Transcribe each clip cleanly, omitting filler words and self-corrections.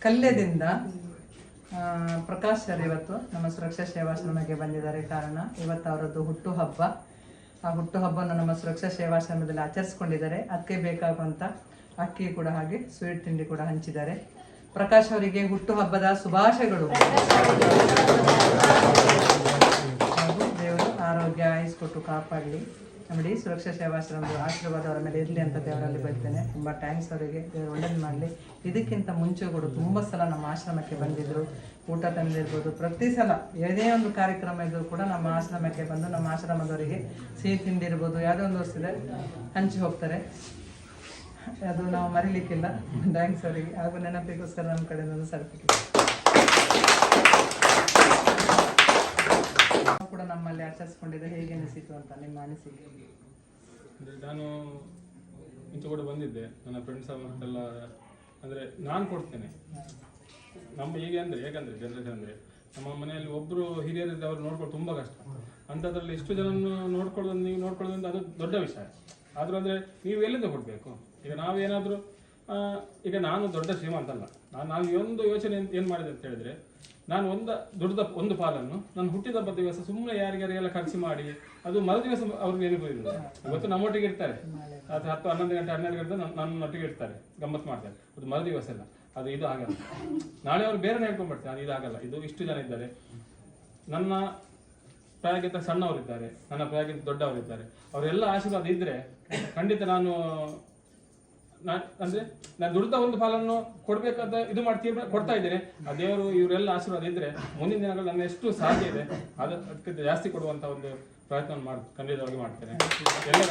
ಕಲ್ಯದಿಂದ Prakash sir ಇವತ್ತು ನಮ್ಮ ಸುರಕ್ಷಾ ಸೇವಾಶ್ರಮಕ್ಕೆ ಬಂದಿದ್ದಾರೆ. ಕಾರಣ ಇವತ್ತು ಅವರದ್ದು ಹುಟ್ಟುಹಬ್ಬ. ಆ ಹುಟ್ಟುಹಬ್ಬವನ್ನು ನಮ್ಮ ಸುರಕ್ಷಾ ಸೇವಾಶ್ರಮದಲ್ಲಿ ಆಚರಿಸ್ಕೊಂಡಿದ್ದಾರೆ. ಅದಕ್ಕೆ ಬೇಕಾಗುವಂಥ ಅಕ್ಕಿ ಕೂಡ ಹಾಗೆ ಸ್ವೀಟ್ ತಿಂಡಿ ಕೂಡ ಹಂಚಿದ್ದಾರೆ. ಪ್ರಕಾಶ್ ಅವರಿಗೆ ಹುಟ್ಟುಹಬ್ಬದ ಶುಭಾಶಯಗಳು. ಹಾಗೂ ದೇವರು ಆರೋಗ್ಯ ಆಯುಸ್ಕೊಟ್ಟು ಕಾಪಾಡಲಿ. ನಮ್ಮ ಸುರಕ್ಷಾ ಸೇವಾಶ್ರಮದ ಆಶೀರ್ವಾದ ಅವರ ಮೇಲೆ ಇರಲಿ ಅಂತ ದೇವರಲ್ಲಿ ಬರ್ತೇನೆ. ತುಂಬ ಥ್ಯಾಂಕ್ಸ್ ಅವರಿಗೆ, ದೇವರು ಒಳ್ಳೇದು ಮಾಡಲಿ. ಇದಕ್ಕಿಂತ ಮುಂಚೆ ಕೂಡ ತುಂಬ ಸಲ ನಮ್ಮ ಆಶ್ರಮಕ್ಕೆ ಬಂದಿದ್ದರು, ಊಟ ತಂದಿರ್ಬೋದು. ಪ್ರತಿ ಸಲ ಏನೇ ಒಂದು ಕಾರ್ಯಕ್ರಮ ಇದ್ದರೂ ಕೂಡ ನಮ್ಮ ಆಶ್ರಮಕ್ಕೆ ಬಂದು ನಮ್ಮ ಆಶ್ರಮದವರಿಗೆ ಸಿಹಿ ತಿಂಡಿ ಇರ್ಬೋದು, ಯಾವುದೋ ಒಂದು ವಸ್ತಿದೆ ಹಂಚಿ ಹೋಗ್ತಾರೆ. ಅದು ನಾವು ಮರಿಲಿಕ್ಕಿಲ್ಲ. ಥ್ಯಾಂಕ್ಸ್ ಅವರಿಗೆ. ಹಾಗೂ ನೆನಪಿಗೋಸ್ಕರ ನಮ್ಮ ಕಡೆಯಿಂದ ಒಂದು ಸರ್ಟಿಫಿಕೇಟ್ ಕೂಡ ನಮ್ಮಲ್ಲಿ ಆಚರಿಸ್ಕೊಂಡಿದೆ. ಹೇಗೆ ಅನಿಸಿತು ಅಂತ ನಿಮ್ಮ ಅನಿಸಿಕೆ? ನಾನು ಮುಂಚೆ ಕೂಡ ಬಂದಿದ್ದೆ, ನನ್ನ ಫ್ರೆಂಡ್ಸ್ ಎಲ್ಲ ಅಂದರೆ ನಾನು ಕೊಡ್ತೇನೆ. ನಮ್ಮ ಹೀಗೆ ಅಂದರೆ ಹೇಗಂದರೆ ಜನರೇಷನ್ ಅಂದರೆ ನಮ್ಮ ಮನೆಯಲ್ಲಿ ಒಬ್ಬರು ಹಿರಿಯರಿದ್ದರೆ ಅವ್ರು ನೋಡ್ಕೊಳ್ಳೋದು ತುಂಬ ಕಷ್ಟ. ಅಂಥದ್ರಲ್ಲಿ ಇಷ್ಟು ಜನನ್ನು ನೀವು ನೋಡ್ಕೊಳ್ಳೋದ್ರಿಂದ ಅದು ದೊಡ್ಡ ವಿಷಯ. ಆದರೂ ಅಂದರೆ ನೀವು ಎಲ್ಲಿಂದ ಕೊಡಬೇಕು? ಈಗ ನಾವೇನಾದರೂ ಈಗ ನಾನು ದೊಡ್ಡ ಶ್ರೀಮಂತ ಅಲ್ಲ. ನಾನು ಒಂದು ಯೋಚನೆ ಏನು ಮಾಡಿದೆ ಅಂತ ಹೇಳಿದರೆ, ನಾನು ದುಡ್ದ ಒಂದು ಪಾಲನ್ನು ನಾನು ಹುಟ್ಟಿದ ಹಬ್ಬದ ದಿವಸ ಸುಮ್ಮನೆ ಯಾರಿಗಾರಿಗೆಲ್ಲ ಖರ್ಚು ಮಾಡಿ ಅದು ಮರುದಿವಸ ಅವ್ರಿಗೆ ನೆನಪಿಲ್ಲ. ಇವತ್ತು ನಮ್ಮೊಟ್ಟಿಗೆ ಇರ್ತಾರೆ, ಅದು 10, 11 ಗಂಟೆ 12 ಗಂಟೆ ನನ್ನೊಟ್ಟಿಗೆ ಇರ್ತಾರೆ, ಗಮ್ಮತ್ತು ಮಾಡ್ತಾರೆ. ಅದು ಮರುದಿವಸ ಇಲ್ಲ, ಅದು ಇದು ಆಗಲ್ಲ. ನಾಳೆ ಅವ್ರು ಬೇರೆ ಹೇಳ್ಕೊಂಡ್ಬಿಡ್ತಾರೆ, ಅದು ಇದಾಗಲ್ಲ. ಇದು ಇಷ್ಟು ಜನ ಇದ್ದಾರೆ, ನನ್ನ ಪ್ರಾಯಕ್ಕಿಂತ ಸಣ್ಣವರಿದ್ದಾರೆ, ನನ್ನ ಪ್ರಾಯಕ್ಕಿಂತ ದೊಡ್ಡವರಿದ್ದಾರೆ, ಅವರೆಲ್ಲ ಆಶೀರ್ವಾದ ಇದ್ದರೆ ಖಂಡಿತ ನಾನು ದುಡ್ದ ಒಂದು ಪಾಲನ್ನು ಕೊಡ್ಬೇಕಂತ ಇದು ಕೊಡ್ತಾ ಇದ್ದೇನೆ. ಆ ದೇವರು ಇವರೆಲ್ಲ ಆಶೀರ್ವಾದ ಇದ್ರೆ ಮುಂದಿನ ದಿನಗಳು ನನ್ನ ಎಷ್ಟು ಸಾಧ್ಯ ಇದೆ ಅದಕ್ಕಿಂತ ಜಾಸ್ತಿ ಕೊಡುವಂತ ಒಂದು ಪ್ರಯತ್ನ ಖಂಡಿತವಾಗಿ ಮಾಡ್ತೇನೆ. ಎಲ್ಲರ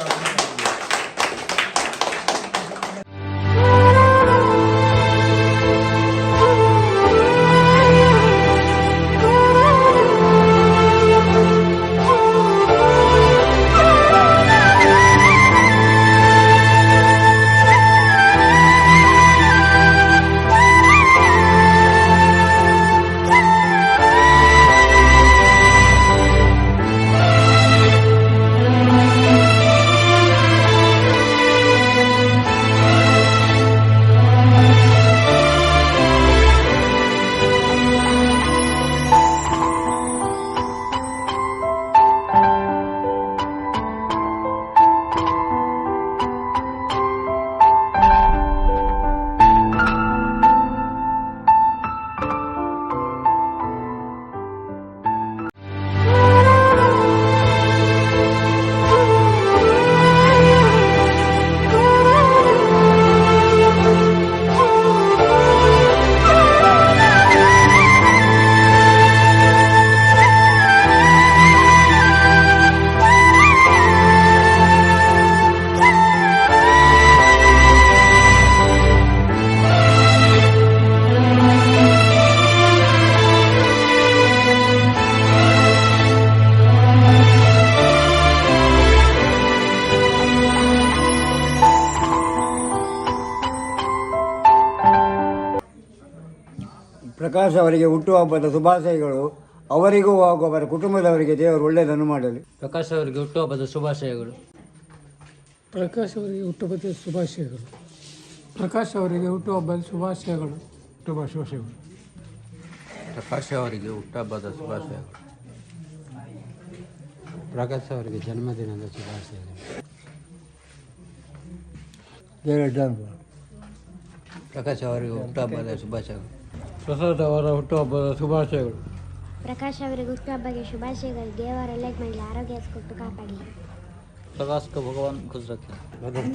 ಪ್ರಕಾಶ್ ಅವರಿಗೆ ಹುಟ್ಟುಹಬ್ಬದ ಶುಭಾಶಯಗಳು. ಅವರಿಗೂ ಹಾಗೂ ಅವರ ಕುಟುಂಬದವರಿಗೆ ದೇವರು ಒಳ್ಳೆಯದನ್ನು ಮಾಡಲಿ. ಪ್ರಕಾಶ್ ಅವರಿಗೆ ಹುಟ್ಟುಹಬ್ಬದ ಶುಭಾಶಯಗಳು. ಪ್ರಕಾಶ್ ಅವರಿಗೆ ಹುಟ್ಟುಹಬ್ಬದ ಶುಭಾಶಯಗಳು. ಪ್ರಕಾಶ್ ಅವರಿಗೆ ಹುಟ್ಟುಹಬ್ಬದ ಶುಭಾಶಯಗಳು. ಶುಭಾಶಯಗಳು. ಪ್ರಕಾಶ್ ಅವರಿಗೆ ಹುಟ್ಟುಹಬ್ಬದ ಶುಭಾಶಯಗಳು. ಪ್ರಕಾಶ್ ಅವರಿಗೆ ಜನ್ಮದಿನದ ಶುಭಾಶಯಗಳು. ಪ್ರಕಾಶ್ ಅವರಿಗೆ ಹುಟ್ಟುಹಬ್ಬದ ಶುಭಾಶಯಗಳು. ಪ್ರಸಾದ್ ಅವರ ಹುಟ್ಟುಹಬ್ಬದ ಶುಭಾಶಯಗಳು. ಪ್ರಕಾಶ್ ಅವರಿಗೆ ಹುಟ್ಟುಹಬ್ಬಕ್ಕೆ ಶುಭಾಶಯಗಳು. ದೇವರ ಒಳ್ಳೆಯ ಮಾಡಲಿ, ಆರೋಗ್ಯ ಕೊಟ್ಟು ಕಾಪಾಡಲಿ. ಪ್ರಕಾಶ್ ಭಗವಾನ್ ಖುಷ್ ರಖೆ.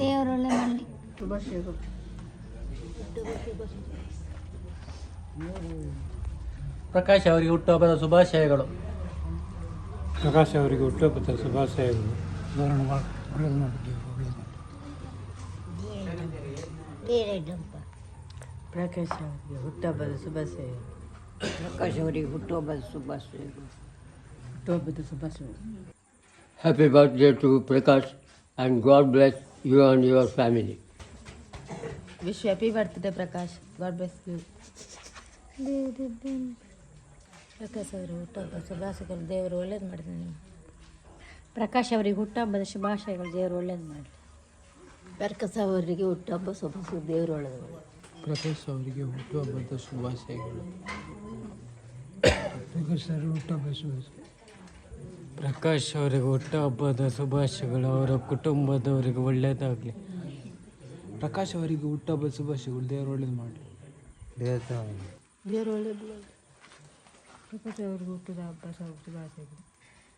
ದೇವರ ಒಳ್ಳೆ ಮಾಡಲಿ. ಶುಭಾಶಯಗಳು. ಪ್ರಕಾಶ್ ಅವರಿಗೆ ಹುಟ್ಟುಹಬ್ಬದ ಶುಭಾಶಯಗಳು. ಪ್ರಕಾಶ್ ಅವರಿಗೆ ಹುಟ್ಟುಹಬ್ಬದ ಶುಭಾಶಯಗಳು. ಪ್ರಕಾಶ್ ಅವರಿಗೆ ಹುಟ್ಟುಹಬ್ಬದ ಶುಭಾಶಯಗಳು. ಪ್ರಕಾಶ್ ಅವರಿಗೆ ಹುಟ್ಟುಹಬ್ಬದ ಶುಭಾಶಯಗಳು. ಹುಟ್ಟುಹಬ್ಬದ ಶುಭಾಶಯಗಳು. Happy birthday to Prakash and God bless you and your family. Wish you happy birthday, Prakash. God bless you. Prakash ಅವರು ಹುಟ್ಟುಹಬ್ಬದ ಶುಭಾಶಯಗಳು. ದೇವರು ಒಳ್ಳೇದು ಮಾಡ್ತಾನೆ. ಪ್ರಕಾಶ್ ಅವರಿಗೆ ಹುಟ್ಟುಹಬ್ಬದ ಶುಭಾಶಯಗಳು. ದೇವರು ಒಳ್ಳೇದು ಮಾಡಲಿ. ಪ್ರಕಾಶ್ ಅವರಿಗೆ ಹುಟ್ಟುಹಬ್ಬ ಶುಭಾಶಯ. ದೇವರು ಒಳ್ಳೇದು ಮಾಡಲಿ. ಪ್ರಕಾಶ್ ಅವರಿಗೆ ಹುಟ್ಟುಹಬ್ಬದ ಶುಭಾಶಯಗಳು. ಪ್ರಕಾಶ್ ಅವರಿಗೆ ಹುಟ್ಟುಹಬ್ಬದ ಶುಭಾಶಯಗಳು. ಅವರ ಕುಟುಂಬದವರಿಗೆ ಒಳ್ಳೆಯದಾಗಲಿ. ಪ್ರಕಾಶ್ ಅವರಿಗೆ ಹುಟ್ಟುಹಬ್ಬದ ಶುಭಾಶಯಗಳು. ದೇವರು ಒಳ್ಳೇದು ಮಾಡಲಿ. ದೇವರು ಒಳ್ಳೇದು ಮಾಡಿ. ಪ್ರಕಾಶ್ ಅವ್ರಿಗೆ ಹುಟ್ಟಿದ ಹಬ್ಬ ಶುಭಾಶಯಗಳು.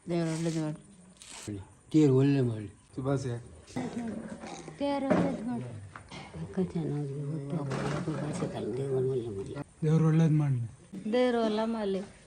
ದೇವರು ಒಳ್ಳೇದು ಮಾಡಿ. ದೇವರು ಒಳ್ಳೆ ಮಾಡಲಿ. ಶುಭಾಶಯ. ದೇವರು ಒಳ್ಳೇದು ಮಾಡಿ. ಪ್ರಕಾಶ್ ಅವರಿಗೆ ಹುಟ್ಟುಹಬ್ಬದ ಶುಭಾಶಯಗಳು. ದೇವರು ಒಳ್ಳೆ ಮಾಡಿ. ದೇವರು ಒಳ್ಳೇದು ಮಾಡಲಿ. ದೇವರು ಎಲ್ಲ ಮಾಡಲಿ.